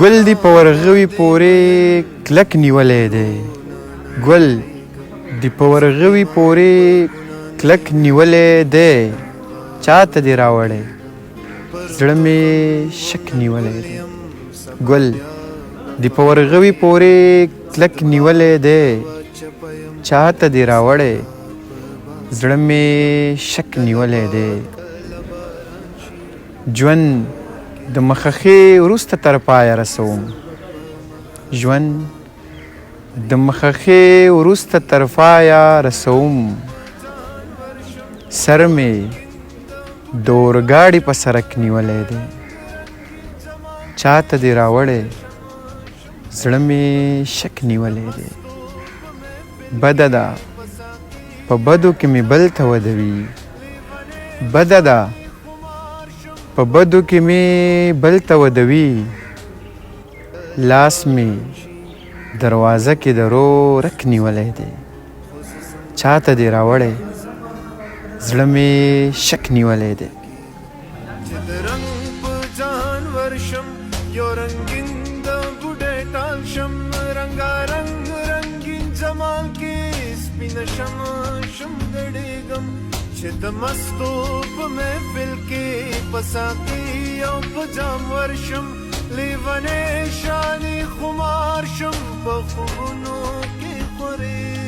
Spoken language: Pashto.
ګل دی په ورغوي پورې کلک نیولی دی ګل دی په ورغوي پورې کلک نیولی دی چاته دی راوړی زړه مې شک نیولی دی ګل دی په ورغوي پورې کلک نیولی دی چاته دی راوړی زړه مې شک نیولی دی ژوند د مخخې وروسته تر پایه رسوم ژوند د مخخې وروسته تر پایه رسوم سر مې د اورګاډي په سرک نیولی دی چاته دی راوړی زړه مې شک نیولی دی بده ده په بدو کې مې بل ته ودوي بده ده په بدو کې مې بل ته ودوي لاس مې دروازه کې د رک نیولی دی چاته دی راوړی زړه مې شک نیولی دی یو رنگین د بوډۍ ټال شم رنګارنګ رنګین جمال کې سپینه شم ګډېږم چې د مستو په محفل کې په ساقي او په جام ورشم لیونی شانې خمار شم په خوبونو کې خورې